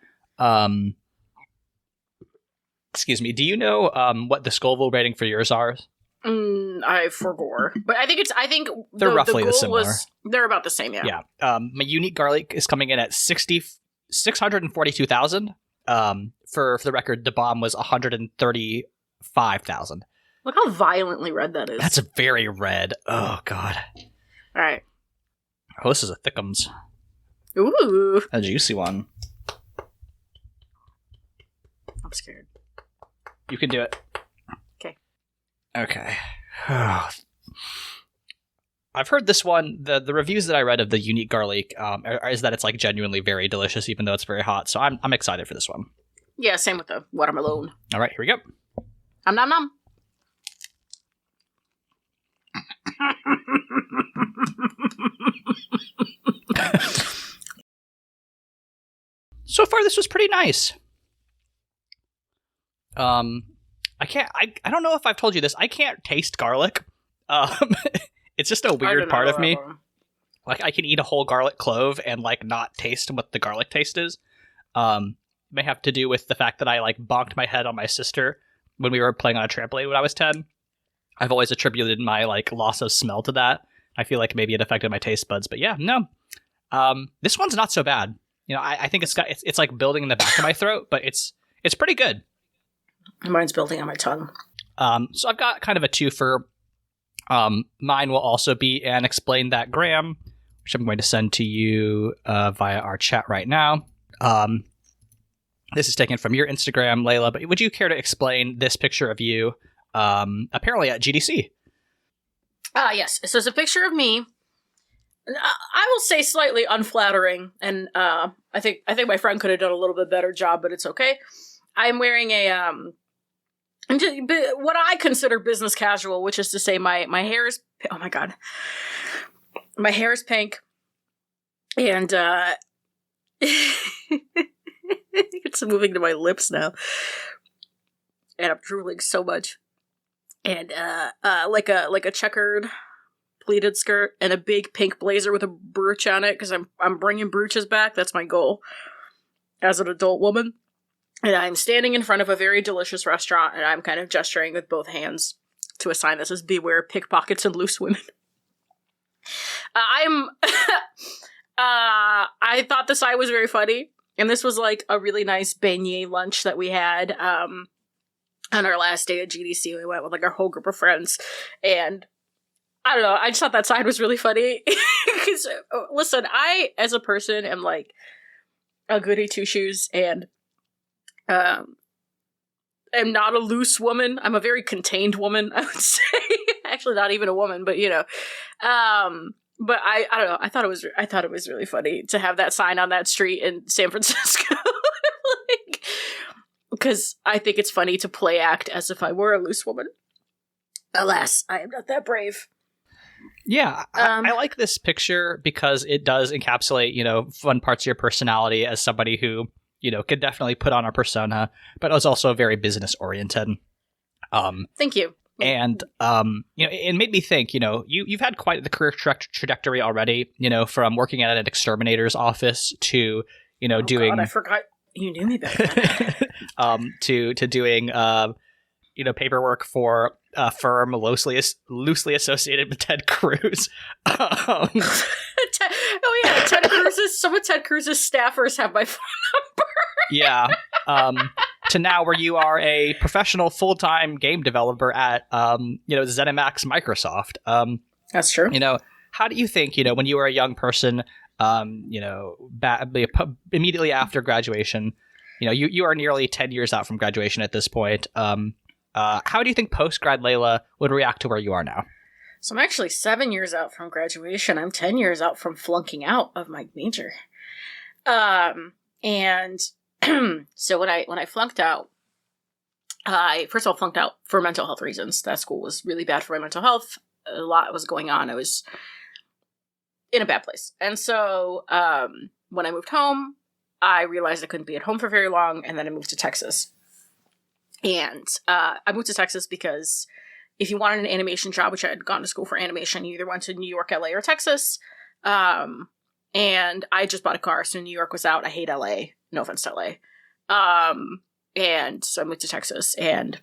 Excuse me. Do you know what the Scoville rating for yours are? I forgot, but I think they're roughly the similar. They're about the same. Yeah. Yeah. My unique garlic is coming in at 642,000. For the record, the bomb was 135,000. Look how violently red that is. That's very red. Oh God. All right. Oh, this is a thickums. Ooh. A juicy one. I'm scared. You can do it. Okay. I've heard this one. The reviews that I read of the unique garlic is that it's like genuinely very delicious, even though it's very hot. So I'm excited for this one. Yeah, same with the watermelon. All right, here we go. Nom nom. So far, this was pretty nice. I don't know if I've told you this. I can't taste garlic. It's just a weird part of me. Like I can eat a whole garlic clove and like not taste what the garlic taste is. May have to do with the fact that I like bonked my head on my sister when we were playing on a trampoline when I was 10. I've always attributed my like loss of smell to that. I feel like maybe it affected my taste buds, but yeah, no. This one's not so bad. I think it's like building in the back of my throat, but it's pretty good. Mine's building on my tongue. So I've got kind of a twofer. Mine will also be an Explain That Graham, which I'm going to send to you via our chat right now. This is taken from your Instagram, Leyla, but would you care to explain this picture of you apparently at GDC? Yes. So it's a picture of me. I will say slightly unflattering, and I think my friend could have done a little bit better job, but it's okay. I'm wearing a what I consider business casual, which is to say my hair is oh my god, my hair is pink, and it's moving to my lips now, and I'm drooling so much, and like a checkered pleated skirt and a big pink blazer with a brooch on it, because I'm bringing brooches back. That's my goal as an adult woman. And I'm standing in front of a very delicious restaurant, and I'm kind of gesturing with both hands to a sign that says "Beware pickpockets and loose women." I thought the sign was very funny, and this was like a really nice beignet lunch that we had on our last day at GDC. We went with like our whole group of friends, and I don't know, I just thought that sign was really funny. Because, listen, I, as a person, am like a goody two-shoes, and am not a loose woman. I'm a very contained woman, I would say. Actually, not even a woman, but you know. But I don't know. I thought it was really funny to have that sign on that street in San Francisco. Because I think it's funny to play act as if I were a loose woman. Alas, I am not that brave. Yeah, I like this picture because it does encapsulate, fun parts of your personality as somebody who, could definitely put on a persona, but was also very business oriented. Thank you. And, it made me think, you've had quite the career trajectory already, from working at an exterminator's office to, doing... God, I forgot you knew me better. To doing, paperwork for a firm loosely associated with Ted Cruz. Oh yeah, Ted Cruz's. Some of Ted Cruz's staffers have my phone number. Yeah. To now where you are a professional full-time game developer at ZeniMax Microsoft. That's true. How do you think, when you were a young person, immediately after graduation, you are nearly 10 years out from graduation at this point. How do you think post-grad Leyla would react to where you are now? So I'm actually 7 years out from graduation. I'm 10 years out from flunking out of my major. And so when I flunked out, I first of all flunked out for mental health reasons. That school was really bad for my mental health. A lot was going on. I was in a bad place. And so when I moved home, I realized I couldn't be at home for very long, and then I moved to Texas. And I moved to Texas because if you wanted an animation job, which I had gone to school for animation, you either went to New York, LA, or Texas. And I just bought a car, so New York was out. I hate LA. No offense to LA. And so I moved to Texas, and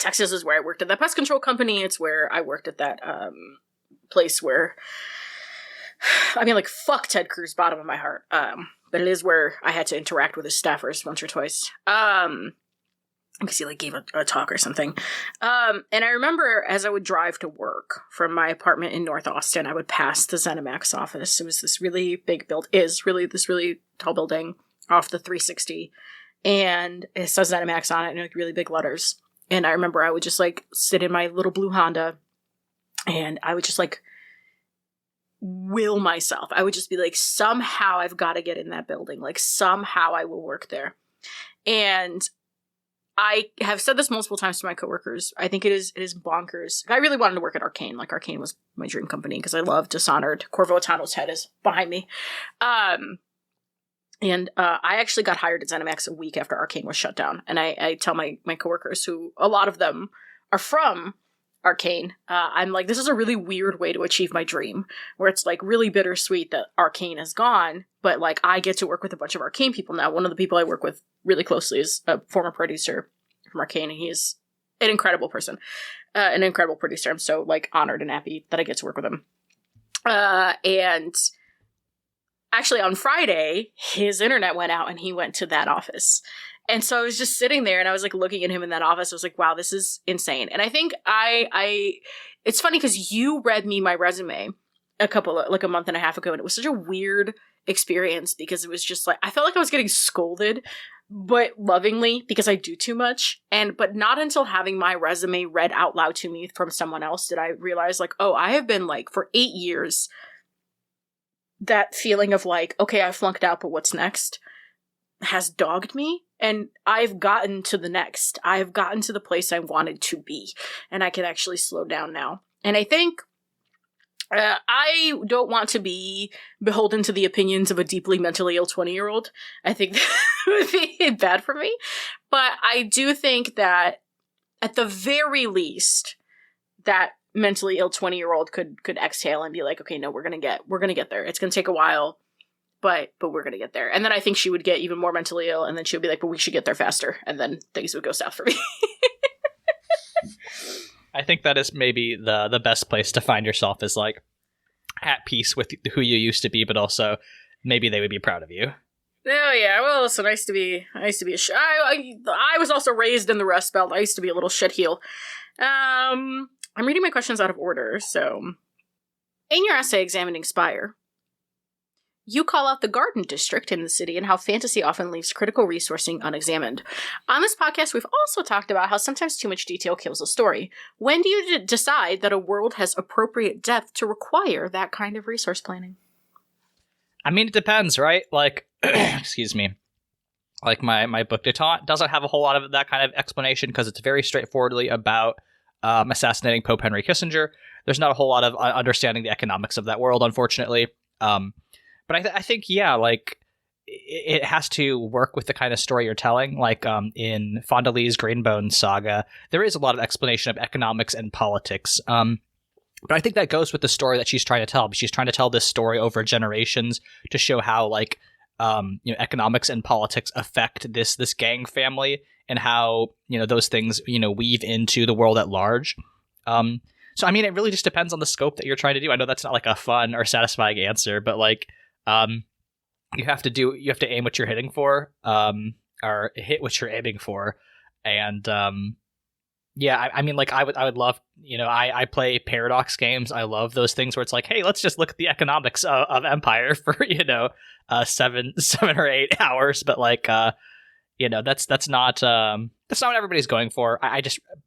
Texas is where I worked at that pest control company. It's where I worked at that place where, fuck Ted Cruz, bottom of my heart. But it is where I had to interact with his staffers once or twice. Because he gave a talk or something. And I remember as I would drive to work from my apartment in North Austin, I would pass the ZeniMax office. It was this really big this really tall building off the 360. And it says ZeniMax on it in really big letters. And I remember I would just sit in my little blue Honda, and I would just will myself. I would just be somehow I've got to get in that building. Somehow I will work there. And I have said this multiple times to my coworkers. I think it is bonkers. I really wanted to work at Arcane. Arcane was my dream company because I love Dishonored. Corvo Attano's head is behind me. And I actually got hired at ZeniMax a week after Arcane was shut down. And I tell my coworkers, who a lot of them are from Arcane, I'm this is a really weird way to achieve my dream, where it's really bittersweet that Arcane is gone, but I get to work with a bunch of Arcane people now. One of the people I work with really closely is a former producer from Arcane, and he is an incredible person. an incredible producer. I'm so like honored and happy that I get to work with him. And actually on Friday, his internet went out and he went to that office. And so I was just sitting there and I was like looking at him in that office. I was like, wow, this is insane. And I think it's funny because you read me my resume a month and a half ago, and it was such a weird experience because it was just like, I felt like I was getting scolded, but lovingly, because I do too much. But not until having my resume read out loud to me from someone else did I realize like, oh, I have been like for 8 years, that feeling of like, okay, I flunked out, but what's next has dogged me. And I've gotten to the next. I've gotten to the place I wanted to be. And I can actually slow down now. And I think I don't want to be beholden to the opinions of a deeply mentally ill 20-year-old. I think that would be bad for me. But I do think that at the very least, that mentally ill 20-year-old could exhale and be like, okay, no, we're gonna get there. It's gonna take a while. But we're going to get there. And then I think she would get even more mentally ill, and then she would be like, but we should get there faster. And then things would go south for me. I think that is maybe the best place to find yourself, is like at peace with who you used to be, but also maybe they would be proud of you. Oh yeah, well, so I used to be I was also raised in the Rust Belt. I used to be a little shitheel. I'm reading my questions out of order, so in your essay examining Spire, you call out the Garden District in the city and how fantasy often leaves critical resourcing unexamined. On this podcast, we've also talked about how sometimes too much detail kills a story. When do you decide that a world has appropriate depth to require that kind of resource planning? I mean, it depends, right? Like, excuse me. Like my book Detente doesn't have a whole lot of that kind of explanation because it's very straightforwardly about assassinating Pope Henry Kissinger. There's not a whole lot of understanding the economics of that world, unfortunately. But I think, yeah, like, it has to work with the kind of story you're telling. Like, in Fonda Lee's Grainbone saga, there is a lot of explanation of economics and politics. But I think that goes with the story that she's trying to tell. She's trying to tell this story over generations to show how, like, economics and politics affect this gang family and how, those things, weave into the world at large. So, I mean, it really just depends on the scope that you're trying to do. I know that's not, like, a fun or satisfying answer, but, like, you have to aim what you're hitting for, or hit what you're aiming for. And, yeah, I mean, like, I would love, I play Paradox games. I love those things where it's like, hey, let's just look at the economics of Empire for, 7 or 8 hours. But like, that's not what everybody's going for.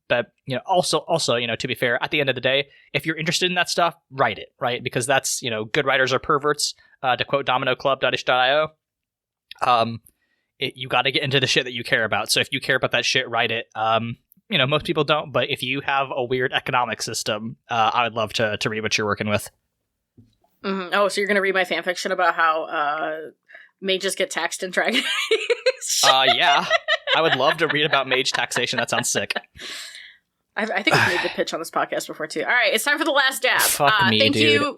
But also, to be fair, at the end of the day, if you're interested in that stuff, write it, right? Because that's, good writers are perverts, to quote dominoclub.ish.io. You got to get into the shit that you care about. So if you care about that shit, write it. Most people don't, but if you have a weird economic system, I would love to read what you're working with. Mm-hmm. Oh, so you're going to read my fanfiction about how mages get taxed in Dragon Age? Yeah. I would love to read about mage taxation. That sounds sick. I think I've made the pitch on this podcast before, too. All right, it's time for the last dab. Fuck me, dude.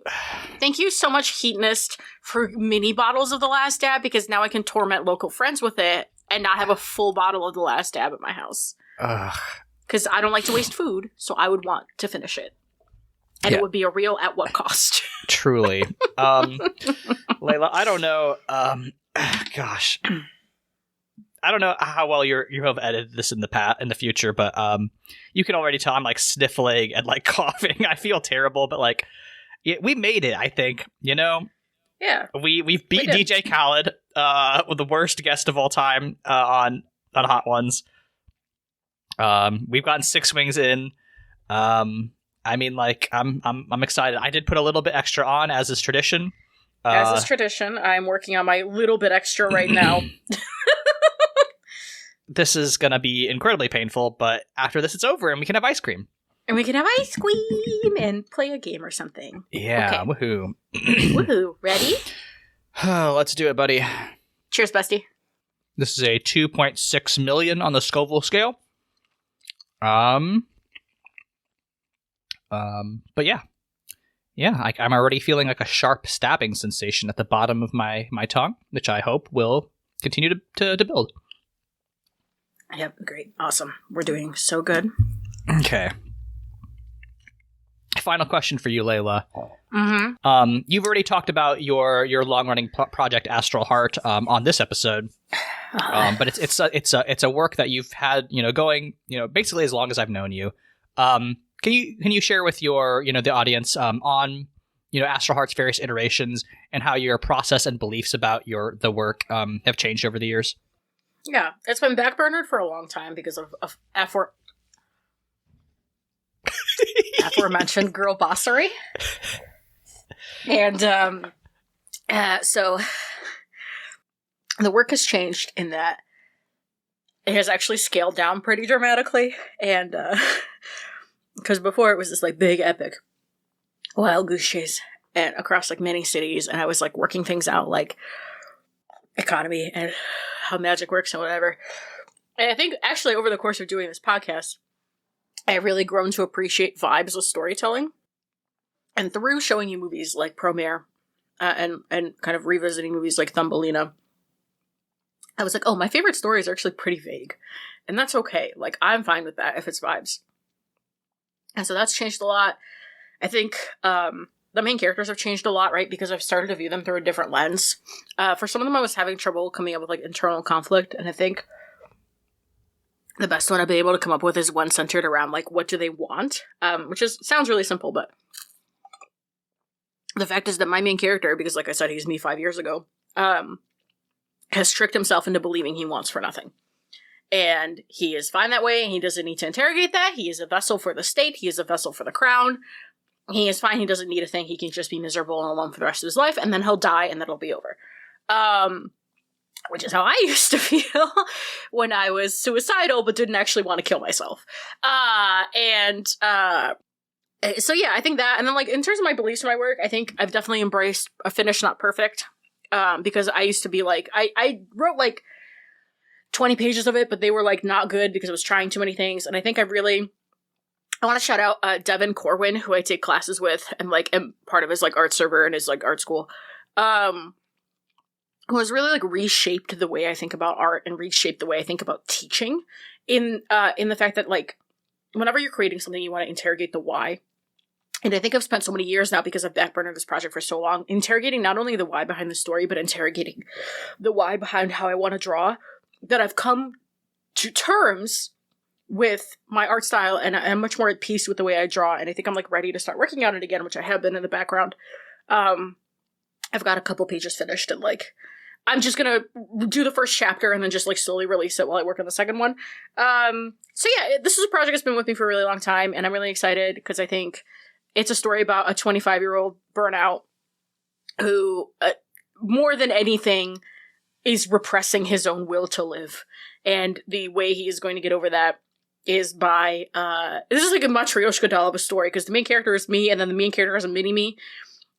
Thank you so much, Heatonist, for mini bottles of the last dab, because now I can torment local friends with it and not have a full bottle of the last dab at my house. Because I don't like to waste food, so I would want to finish it. And It would be a real at what cost. Truly. Leyla, I don't know. Gosh. I don't know how well you have edited this in the future, but you can already tell I'm like sniffling and like coughing. I feel terrible, but like we made it, I think, Yeah. We've beat DJ Khaled, with the worst guest of all time, on Hot Ones. We've gotten 6 wings in. I mean, like, I'm excited. I did put a little bit extra on, as is tradition. As is tradition, I'm working on my little bit extra right now. This is gonna be incredibly painful, but after this, it's over, and we can have ice cream. And we can have ice cream and play a game or something. Yeah, okay. Woohoo! Woohoo! Ready? Let's do it, buddy. Cheers, bestie. This is a 2.6 million on the Scoville scale. But yeah, I'm already feeling like a sharp stabbing sensation at the bottom of my tongue, which I hope will continue to build. Yep, great, awesome. We're doing so good. Okay. Final question for you, Leyla. Mm-hmm. You've already talked about your long-running project Astral Heart on this episode, but it's a work that you've had going basically as long as I've known you. Can you share with your the audience on Astral Heart's various iterations and how your process and beliefs about the work have changed over the years? Yeah, it's been backburnered for a long time because of aforementioned girl bossery. And so the work has changed in that it has actually scaled down pretty dramatically. And because before it was this like big epic wild goose chase and across like many cities, and I was like working things out like economy and how magic works and whatever. And I think actually over the course of doing this podcast, I've really grown to appreciate vibes of storytelling. And through showing you movies like Promare and kind of revisiting movies like Thumbelina, I was like, oh, my favorite stories are actually pretty vague. And that's okay. Like, I'm fine with that if it's vibes. And so that's changed a lot. I think the main characters have changed a lot, right? Because I've started to view them through a different lens. For some of them, I was having trouble coming up with like internal conflict. And I think the best one I've been able to come up with is one centered around like, what do they want? Which sounds really simple, but the fact is that my main character, because like I said, he's me 5 years ago, has tricked himself into believing he wants for nothing. And he is fine that way, and he doesn't need to interrogate that. He is a vessel for the state. He is a vessel for the crown. He is fine. He doesn't need a thing. He can just be miserable and alone for the rest of his life, and then he'll die, and that'll be over. Which is how I used to feel when I was suicidal but didn't actually want to kill myself. So yeah, I think that, and then like in terms of my beliefs in my work, I think I've definitely embraced a finished, not perfect, because I used to be like, I wrote like 20 pages of it, but they were like not good because I was trying too many things, and I think I want to shout out Devin Corwin, who I take classes with, and like am part of his like art server and his like art school, who has really like reshaped the way I think about art and reshaped the way I think about teaching in the fact that like whenever you're creating something, you want to interrogate the why. And I think I've spent so many years now, because I've backburnered this project for so long, interrogating not only the why behind the story, but interrogating the why behind how I want to draw, that I've come to terms with my art style, and I'm much more at peace with the way I draw, and I think I'm like ready to start working on it again, which I have been in the background. I've got a couple pages finished, and like I'm just gonna do the first chapter and then just like slowly release it while I work on the second one. So yeah, this is a project that's been with me for a really long time, and I'm really excited because I think it's a story about a 25-year-old burnout who, more than anything, is repressing his own will to live. And the way he is going to get over that is by, this is like a Matryoshka doll of a story, because the main character is me, and then the main character is a mini-me.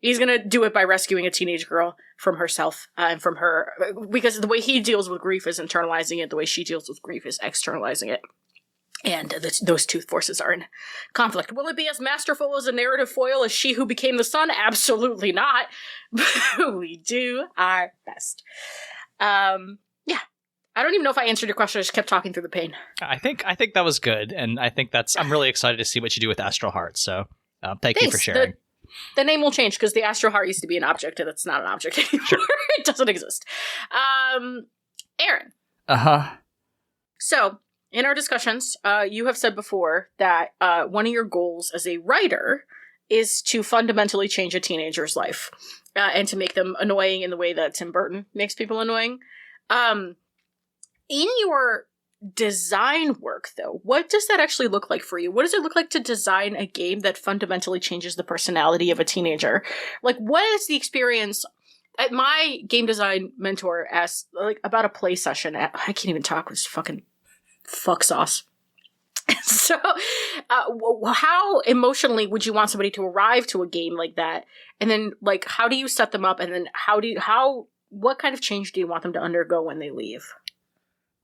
He's gonna do it by rescuing a teenage girl from herself, and from her, because the way he deals with grief is internalizing it, the way she deals with grief is externalizing it. And those two forces are in conflict. Will it be as masterful as a narrative foil as She Who Became the Sun? Absolutely not. We do our best. Yeah. I don't even know if I answered your question. I just kept talking through the pain. I think that was good, and I think I'm really excited to see what you do with Astral Heart. So, thank you for sharing. The name will change because the Astral Heart used to be an object, and it's not an object anymore. Sure. It doesn't exist. Aaron. So, in our discussions, you have said before that one of your goals as a writer is to fundamentally change a teenager's life, and to make them annoying in the way that Tim Burton makes people annoying. In your design work, though, what does that actually look like for you? What does it look like to design a game that fundamentally changes the personality of a teenager? Like, what is the experience? My game design mentor asked like about a play session at, I can't even talk, it's fucking fuck sauce. So, how emotionally would you want somebody to arrive to a game like that? And then, like, how do you set them up? And then what kind of change do you want them to undergo when they leave?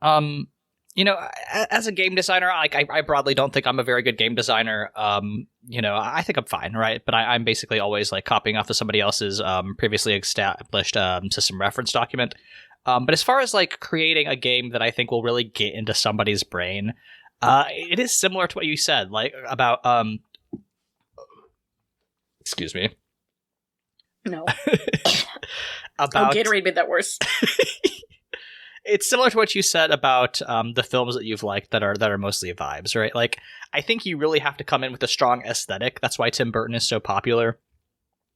As a game designer, like I broadly don't think I'm a very good game designer. I think I'm fine, right? But I'm basically always like copying off of somebody else's previously established system reference document. But as far as like creating a game that I think will really get into somebody's brain, it is similar to what you said, like about Excuse me. No. About Gatorade made that worse. It's similar to what you said about the films that you've liked that are mostly vibes, right? Like, I think you really have to come in with a strong aesthetic. That's why Tim Burton is so popular,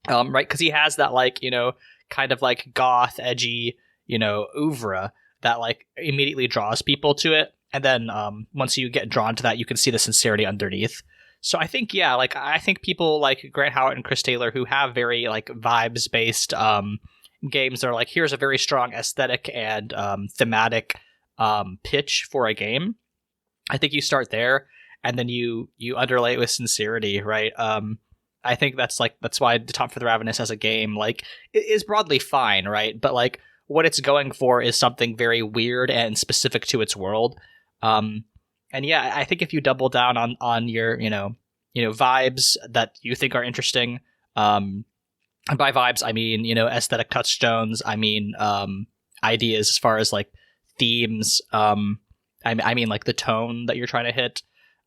right? Because he has that, like, you know, kind of like goth, edgy, you know, oeuvre that like immediately draws people to it. And then once you get drawn to that, you can see the sincerity underneath. So I think, yeah, like I think people like Grant Howitt and Chris Taylor who have very like vibes based games that are like, here's a very strong aesthetic and thematic pitch for a game. I think you start there and then you underlay it with sincerity, right? I think that's why The Top for the Ravenous as a game like it is broadly fine, right? But like what it's going for is something very weird and specific to its world. And yeah, I think if you double down on your, you know, vibes that you think are interesting, and by vibes, I mean, you know, aesthetic touchstones. I mean, ideas as far as like themes. I mean, like the tone that you're trying to hit.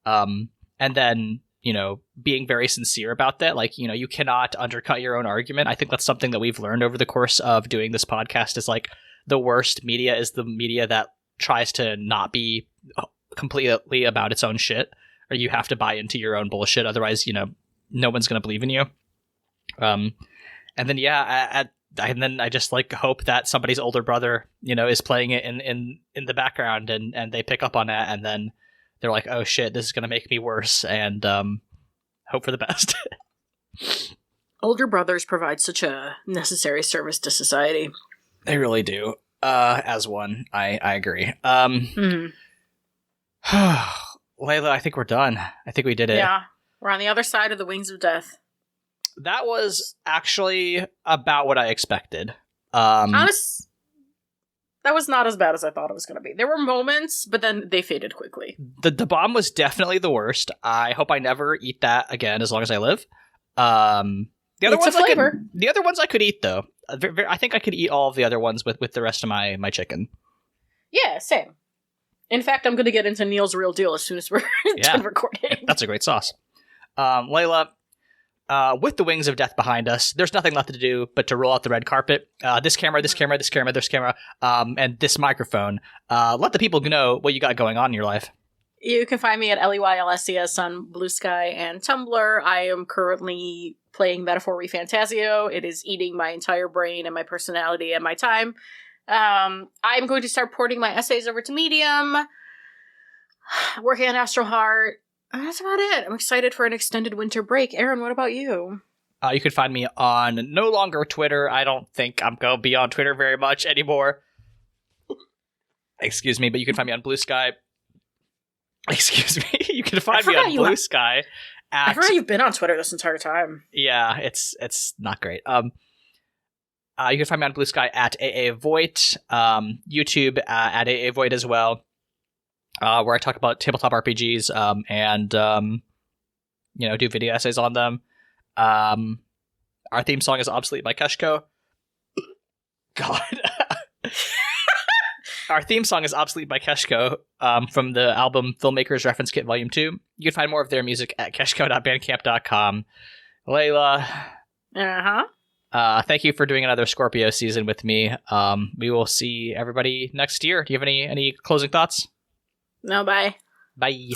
And then, you know, being very sincere about that. Like, you know, you cannot undercut your own argument. I think that's something that we've learned over the course of doing this podcast is like the worst media is the media that tries to not be completely about its own shit, or you have to buy into your own bullshit. Otherwise, you know, no one's going to believe in you. And then, yeah, and then I just like hope that somebody's older brother, you know, is playing it in the background and they pick up on that. And then they're like, oh shit, this is going to make me worse. And hope for the best. Older brothers provide such a necessary service to society. They really do. As one, I agree. Leyla, I think we're done. I think we did it. Yeah, we're on the other side of the wings of death. That was actually about what I expected. That was not as bad as I thought it was going to be. There were moments, but then they faded quickly. The bomb was definitely the worst. I hope I never eat that again as long as I live. The other ones I could eat though. I think I could eat all of the other ones with the rest of my chicken. Yeah, same. In fact, I'm going to get into Neil's Real Deal as soon as we're done recording. That's a great sauce. Leyla, with the wings of death behind us, there's nothing left to do but to roll out the red carpet. This camera, and this microphone. Let the people know what you got going on in your life. You can find me at LEYLSCS on Blue Sky and Tumblr. I am currently playing Metaphor Refantasio. It is eating my entire brain and my personality and my time. I'm going to start porting my essays over to Medium. Working on Astro Heart. That's about it. I'm excited for an extended winter break. Aaron, what about you? You can find me on no longer Twitter. I don't think I'm going to be on Twitter very much anymore. Excuse me, but you can find me on Blue Sky. Excuse me. You can find me on Blue Sky. I forgot you've been on Twitter this entire time. Yeah, it's not great. You can find me on Blue Sky at AA Voigt, YouTube at AA Voigt as well, where I talk about tabletop RPGs and do video essays on them. Our theme song is Obsolete by Keshco. God. Our theme song is Obsolete by Keshco from the album Filmmaker's Reference Kit Volume 2. You can find more of their music at keshco.bandcamp.com. Leyla. Thank you for doing another Scorpio season with me. We will see everybody next year. Do you have any closing thoughts? No, bye. Bye.